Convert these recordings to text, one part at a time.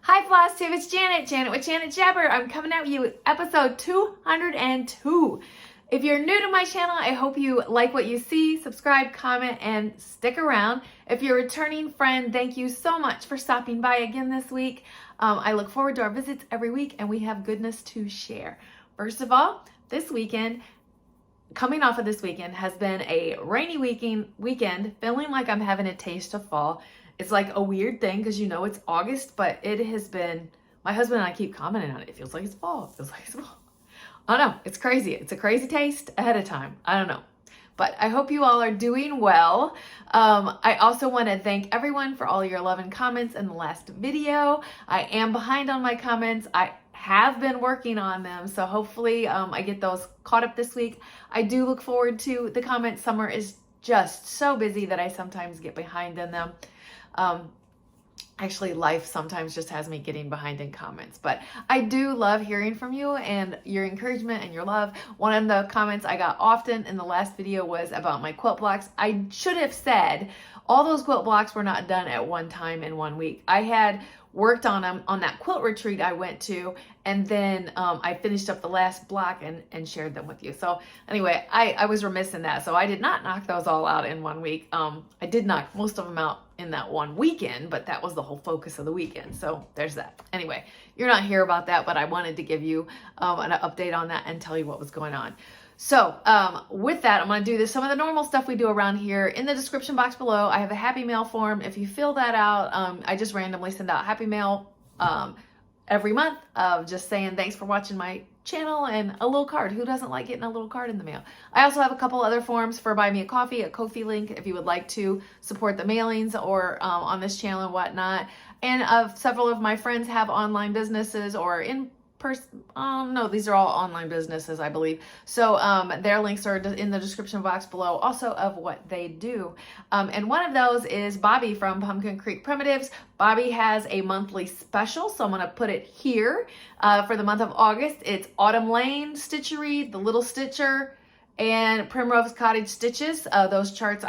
Hi Flosstube, it's Janet with Janet Jabber. I'm coming at you with episode 202. If you're new to my channel, I hope you like what you see, subscribe, comment, and stick around. If you're a returning friend, thank you so much for stopping by again this week. I look forward to our visits every week and we have goodness to share. First of all, this weekend, coming off of this weekend, has been a rainy weekend, feeling like I'm having a taste of fall. It's like a weird thing because you know it's August, but it has been, my husband and I keep commenting on it. It feels like it's fall. It feels like it's fall. I don't know. It's crazy. It's a crazy taste ahead of time. I don't know. But I hope you all are doing well. I also want to thank everyone for all your love and comments in the last video. I am behind on my comments. I have been working on them, so hopefully I get those caught up this week. I do look forward to the comments. Summer is just so busy that I sometimes get behind in them. Actually, life sometimes just has me getting behind in comments, but I do love hearing from you and your encouragement and your love. One of the comments I got often in the last video was about my quilt blocks. I should have said all those quilt blocks were not done at one time in 1 week. I had worked on them on that quilt retreat I went to, and then I finished up the last block and shared them with you. So anyway, I was remiss in that. So I did not knock those all out in 1 week. I did knock most of them out in that one weekend, but that was the whole focus of the weekend. So there's that. Anyway, you're not here about that, but I wanted to give you an update on that and tell you what was going on. So with that, I'm going to do some of the normal stuff we do around here. In the description box below, I have a happy mail form. If you fill that out, I just randomly send out happy mail every month of just saying thanks for watching my channel and a little card. Who doesn't like getting a little card in the mail? I also have a couple other forms for Buy Me a Coffee, a Ko-fi link if you would like to support the mailings or on this channel and whatnot. And several of my friends have online businesses or in person. No, these are all online businesses, I believe. So their links are in the description box below also of what they do. And one of those is Bobby from Pumpkin Creek Primitives. Bobby has a monthly special, so I'm going to put it here for the month of August. It's Autumn Lane Stitchery, The Little Stitcher, and Primrose Cottage Stitches. Those charts,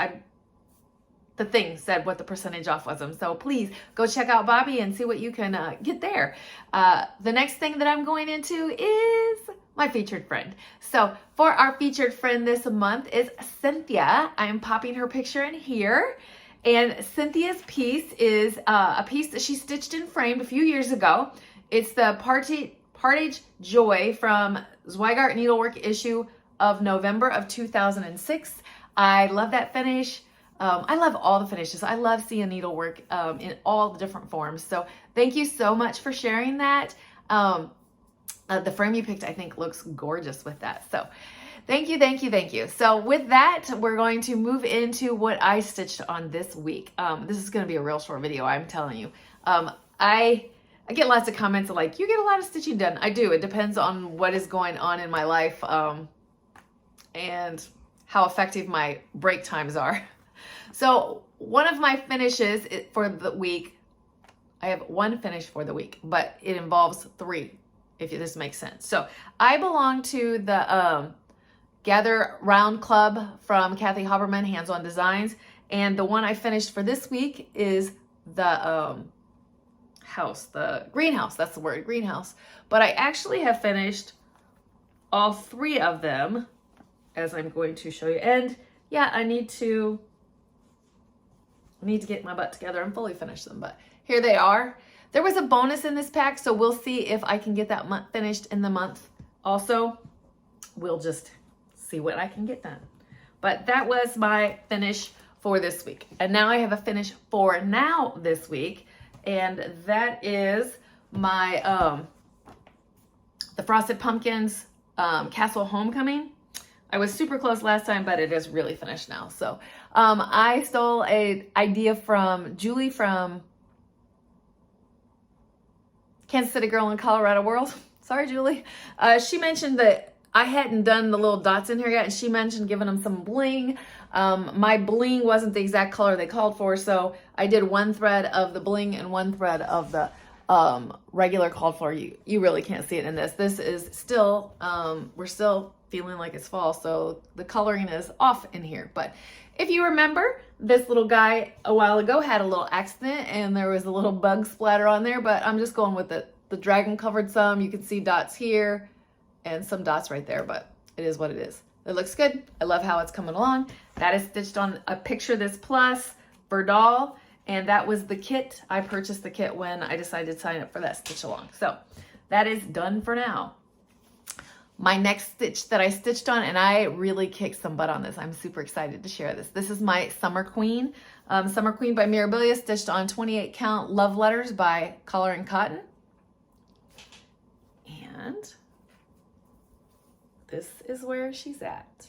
the thing said what the percentage off was them. So please go check out Bobby and see what you can get there. The next thing that I'm going into is my featured friend. So for our featured friend this month is Cynthia. I'm popping her picture in here. And Cynthia's piece is a piece that she stitched and framed a few years ago. It's the Partage Joy from Zweigart Needlework issue of November of 2006. I love that finish. I love all the finishes. I love seeing needlework in all the different forms. So thank you so much for sharing that. The frame you picked, I think, looks gorgeous with that. So thank you, thank you, thank you. So with that, we're going to move into what I stitched on this week. This is going to be a real short video, I'm telling you. I get lots of comments like, you get a lot of stitching done. I do. It depends on what is going on in my life and how effective my break times are. So one of my finishes for the week, I have one finish for the week, but it involves three, if this makes sense. So I belong to the Gather Round Club from Kathy Haberman, Hands-On Designs. And the one I finished for this week is the greenhouse. That's the word, greenhouse. But I actually have finished all three of them, as I'm going to show you. And yeah, I need to get my butt together and fully finish them, but here they are. There was a bonus in this pack, so we'll see if I can get that month finished in the month. Also, we'll just see what I can get done. But that was my finish for this week. And now I have a finish for now this week, and that is my the Frosted Pumpkins Castle Homecoming. I was super close last time, but it is really finished now. So I stole an idea from Julie from Kansas City Girl in Colorado World. Sorry, Julie. She mentioned that I hadn't done the little dots in here yet, and she mentioned giving them some bling. My bling wasn't the exact color they called for, so I did one thread of the bling and one thread of the regular called for. You really can't see it in this. This is still, we're still feeling like it's fall, so the coloring is off in here. But if you remember, this little guy a while ago had a little accident and there was a little bug splatter on there, but I'm just going with it. The dragon covered some. You can see dots here and some dots right there, but it is what it is. It looks good. I love how it's coming along. That is stitched on a Picture This Plus for doll, and that was the kit. I purchased the kit when I decided to sign up for that stitch along. So that is done for now. My next stitch that I stitched on, and I really kicked some butt on this. I'm super excited to share this. This is my Summer Queen. Summer Queen by Mirabilia, stitched on 28 count love letters by Color and Cotton. And this is where she's at.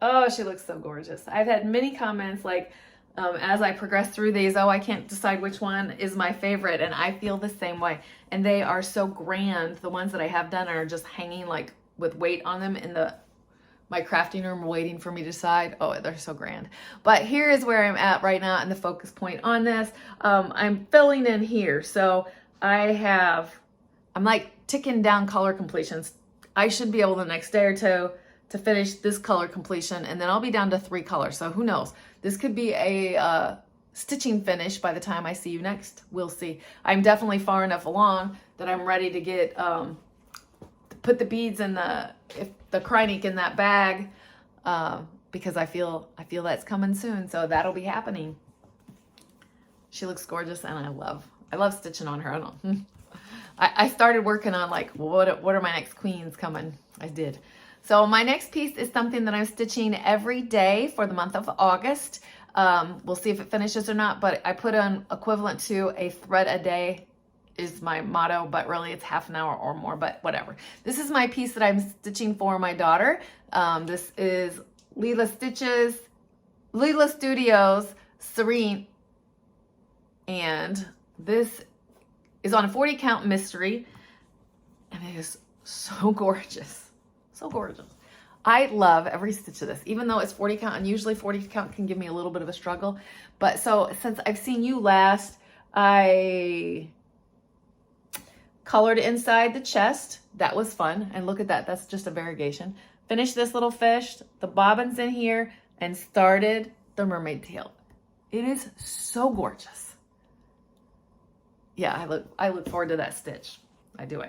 Oh, she looks so gorgeous. I've had many comments like, as I progress through these, oh, I can't decide which one is my favorite, and I feel the same way. And they are so grand. The ones that I have done are just hanging like with weight on them in my crafting room waiting for me to decide. Oh, they're so grand. But here is where I'm at right now and the focus point on this. I'm filling in here. So I'm like ticking down color completions. I should be able the next day or two to finish this color completion, and then I'll be down to 3 colors. So who knows? This could be a stitching finish by the time I see you next. We'll see. I'm definitely far enough along that I'm ready to get put the beads in the Krynic in that bag because I feel that's coming soon. So that'll be happening. She looks gorgeous, and I love stitching on her. I don't know. I started working on like, what are my next queens coming? I did. So my next piece is something that I'm stitching every day for the month of August. We'll see if it finishes or not, but I put on equivalent to a thread a day is my motto, but really it's half an hour or more, but whatever. This is my piece that I'm stitching for my daughter. This is Leela Studios Serene, and this is on a 40 count mystery, and it is so gorgeous. So gorgeous. I love every stitch of this, even though it's 40 count, and usually 40 count can give me a little bit of a struggle. But so since I've seen you last, I colored inside the chest. That was fun. And look at that. That's just a variegation. Finished this little fish, the bobbins in here, and started the mermaid tail. It is so gorgeous. Yeah, I look forward to that stitch. I do.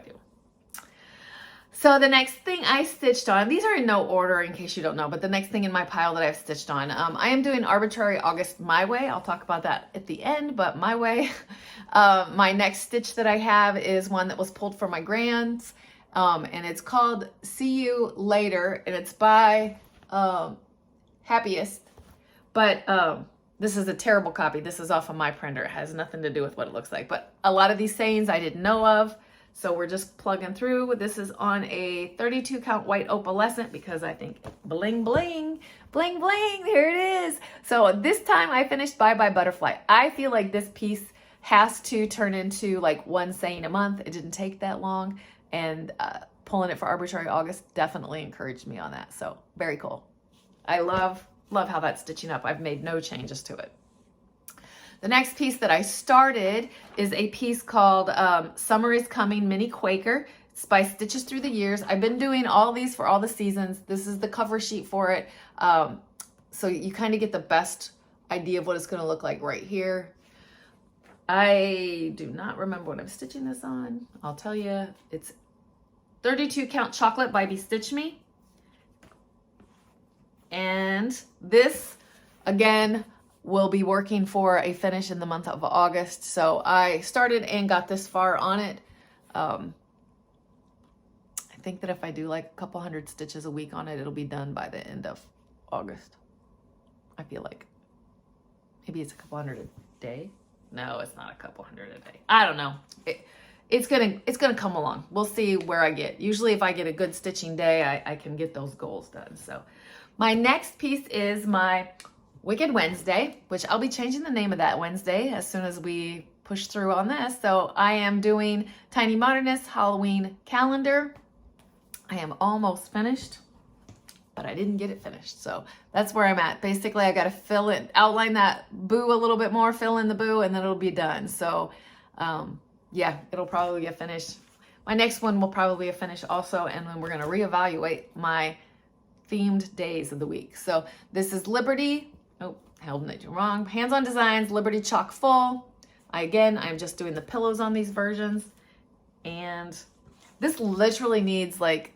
So the next thing I stitched on, these are in no order in case you don't know, but the next thing in my pile that I've stitched on, I am doing Arbitrary August my way. I'll talk about that at the end, but my way. My next stitch that I have is one that was pulled from my grands, and it's called See You Later, and it's by Happiest, but this is a terrible copy. This is off of my printer. It has nothing to do with what it looks like, but a lot of these sayings I didn't know of. So we're just plugging through. This is on a 32 count white opalescent because I think bling, bling, bling, bling, there it is. So this time I finished Bye Bye Butterfly. I feel like this piece has to turn into like one saying a month. It didn't take that long, and pulling it for Arbitrary August definitely encouraged me on that. So very cool. I love how that's stitching up. I've made no changes to it. The next piece that I started is a piece called Summer is Coming Mini Quaker. It's by Stitches Through the Years. I've been doing all these for all the seasons. This is the cover sheet for it. So you kind of get the best idea of what it's going to look like right here. I do not remember what I'm stitching this on. I'll tell you. It's 32 count chocolate by Stitch Me. And this, again, will be working for a finish in the month of August. So I started and got this far on it. I think that if I do like a couple hundred stitches a week on it, it'll be done by the end of August. I feel like maybe it's a couple hundred a day. No, it's not a couple hundred a day. I don't know. It's gonna come along. We'll see where I get. Usually if I get a good stitching day, I can get those goals done. So my next piece is my Wicked Wednesday, which I'll be changing the name of that Wednesday as soon as we push through on this. So I am doing Tiny Modernist Halloween calendar. I am almost finished, but I didn't get it finished. So that's where I'm at. Basically, I got to fill it, outline that boo a little bit more, fill in the boo, and then it'll be done. So yeah, it'll probably get finished My next one will probably be a finish also, and then we're going to reevaluate my themed days of the week. So this is Liberty. Oh, held it wrong. Hands-on Designs, Liberty Chock Full. I'm just doing the pillows on these versions. And this literally needs like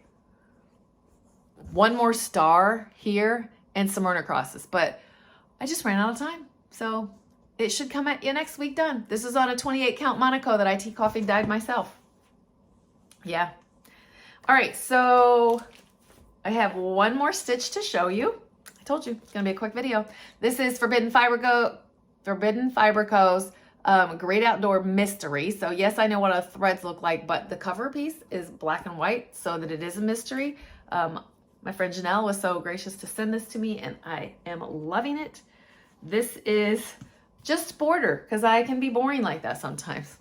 one more star here and some runner crosses, but I just ran out of time. So it should come at you next week done. This is on a 28 count Monaco that I tea coffee dyed myself. Yeah. All right. So I have one more stitch to show you. I told you it's going to be a quick video. This is Forbidden Fiber Co.'s Great Outdoor Mystery. So yes, I know what our threads look like, but the cover piece is black and white so that it is a mystery. My friend Janelle was so gracious to send this to me, and I am loving it. This is just border, because I can be boring like that sometimes.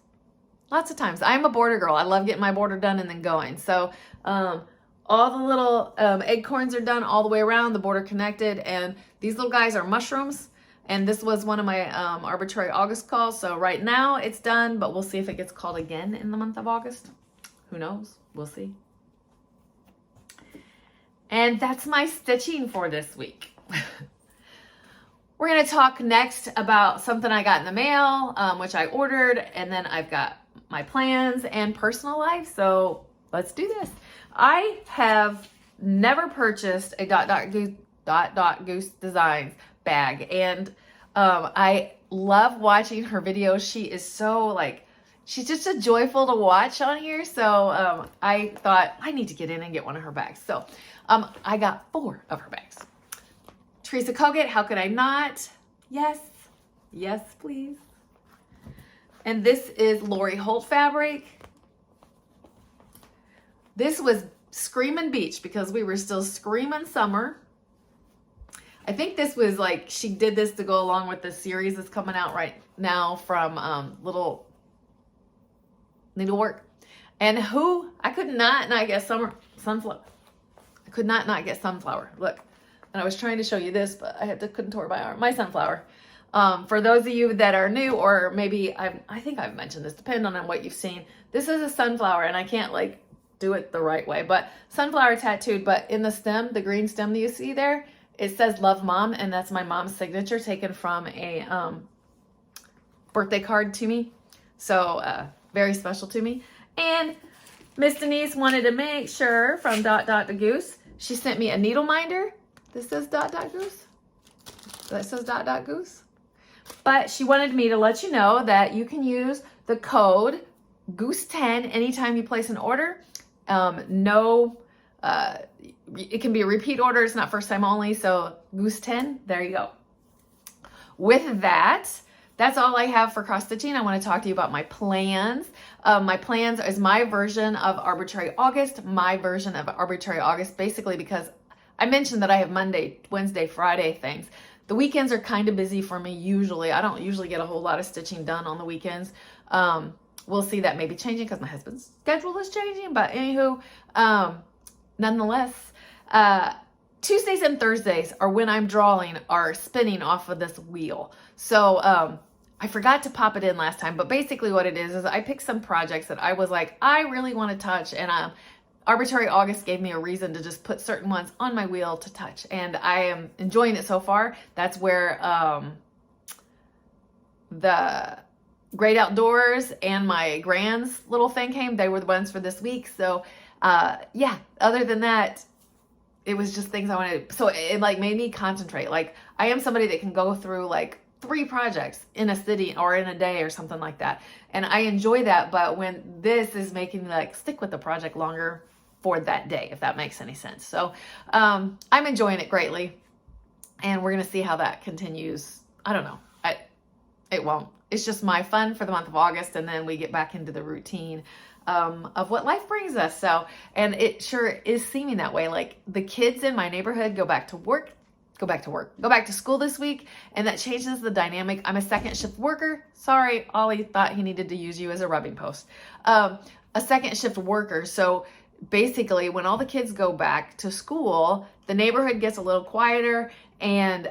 Lots of times. I'm a border girl. I love getting my border done and then going. So all the little acorns are done all the way around, the border connected, and these little guys are mushrooms. And this was one of my Arbitrary August calls. So right now it's done, but we'll see if it gets called again in the month of August. Who knows? We'll see. And that's my stitching for this week. We're going to talk next about something I got in the mail, which I ordered, and then I've got my plans and personal life. So let's do this. I have never purchased a Goose Designs bag, and I love watching her videos. She is so like, she's just a joyful to watch on here. So I thought I need to get in and get one of her bags. So I got 4 of her bags. Teresa Kogut, how could I not? Yes, yes, please. And this is Lori Holt fabric. This was Screamin' Beach because we were still screaming summer. I think this was like, she did this to go along with the series that's coming out right now from Little Needlework. And I could not get sunflower. I could not get sunflower. Look. And I was trying to show you this, but I had to contort my arm. My sunflower. For those of you that are new, or maybe I think I've mentioned this, depending on what you've seen. This is a sunflower, and I can't like do it the right way, but sunflower tattooed. But in the stem, the green stem that you see there, it says "Love Mom," and that's my mom's signature, taken from a birthday card to me. So very special to me. And Miss Denise wanted to make sure from to Goose, she sent me a needle minder. This says Goose. That says Goose. But she wanted me to let you know that you can use the code Goose10 anytime you place an order. It can be a repeat order. It's not first time only. So Goose10, there you go. With that, that's all I have for cross stitching. I want to talk to you about my plans. My plans is my version of Arbitrary August. My version of Arbitrary August, basically because I mentioned that I have Monday, Wednesday, Friday things. The weekends are kind of busy for me usually. I don't usually get a whole lot of stitching done on the weekends. We'll see that maybe changing because my husband's schedule is changing. But anywho, nonetheless, Tuesdays and Thursdays are when I'm drawing are spinning off of this wheel. So I forgot to pop it in last time. But basically what it is I picked some projects that I was like, I really want to touch. And Arbitrary August gave me a reason to just put certain ones on my wheel to touch. And I am enjoying it so far. That's where the Great Outdoors and my Grand's little thing came. They were the ones for this week. So yeah, other than that, it was just things I wanted. So it like made me concentrate. Like I am somebody that can go through like 3 projects in a city or in a day or something like that. And I enjoy that. But when this is making me like stick with the project longer for that day, if that makes any sense. So I'm enjoying it greatly, and we're going to see how that continues. I don't know. It won't. It's just my fun for the month of August, and then we get back into the routine of what life brings us. So, and it sure is seeming that way. Like the kids in my neighborhood go back to school this week, and that changes the dynamic. I'm a second shift worker. Sorry, Ollie thought he needed to use you as a rubbing post. A second shift worker. So basically when all the kids go back to school, the neighborhood gets a little quieter, and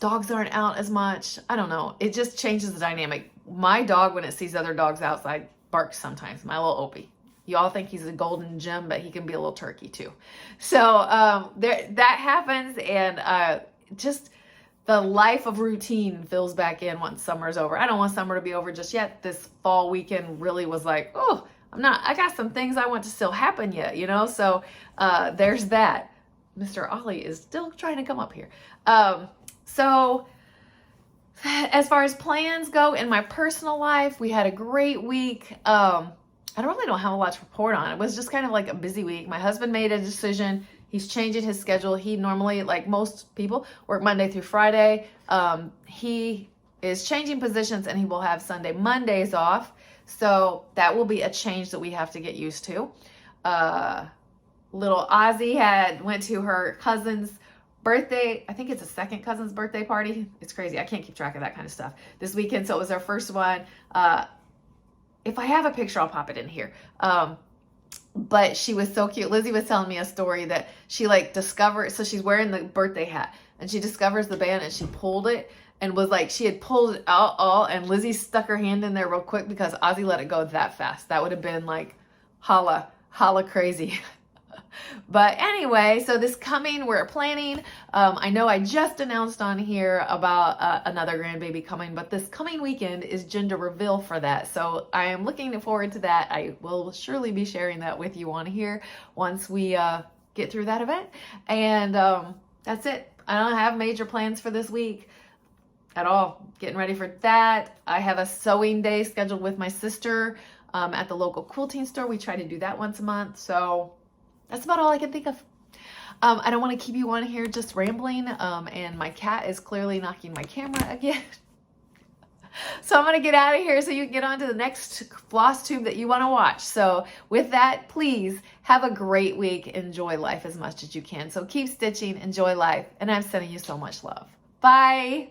dogs aren't out as much. I don't know. It just changes the dynamic. My dog, when it sees other dogs outside, barks sometimes. My little Opie. You all think he's a golden gem, but he can be a little turkey too. So that happens, and just the life of routine fills back in once summer's over. I don't want summer to be over just yet. This fall weekend really was like, oh, I got some things I want to still happen yet, you know? So there's that. Mr. Ollie is still trying to come up here. So as far as plans go in my personal life, we had a great week. I really don't have a lot to report on. It was just kind of like a busy week. My husband made a decision. He's changing his schedule. He normally, like most people, work Monday through Friday. He is changing positions, and he will have Sunday, Mondays off. So that will be a change that we have to get used to. Little Ozzy went to her cousin's birthday. I think it's a second cousin's birthday party. It's crazy. I can't keep track of that kind of stuff this weekend. So it was our first one. If I have a picture, I'll pop it in here. But she was so cute. Lizzie was telling me a story that she like discovered. So she's wearing the birthday hat, and she discovers the band, and she pulled it and was like, she had pulled it out all, and Lizzie stuck her hand in there real quick because Ozzy let it go that fast. That would have been like holla crazy. But anyway, so we're planning. I know I just announced on here about another grandbaby coming, but this coming weekend is gender reveal for that. So I am looking forward to that. I will surely be sharing that with you on here once we get through that event. And that's it. I don't have major plans for this week at all. Getting ready for that. I have a sewing day scheduled with my sister at the local quilting store. We try to do that once a month. So that's about all I can think of. I don't want to keep you on here just rambling, and my cat is clearly knocking my camera again. So I'm going to get out of here so you can get on to the next floss tube that you want to watch. So with that, please have a great week. Enjoy life as much as you can. So keep stitching, enjoy life, and I'm sending you so much love. Bye.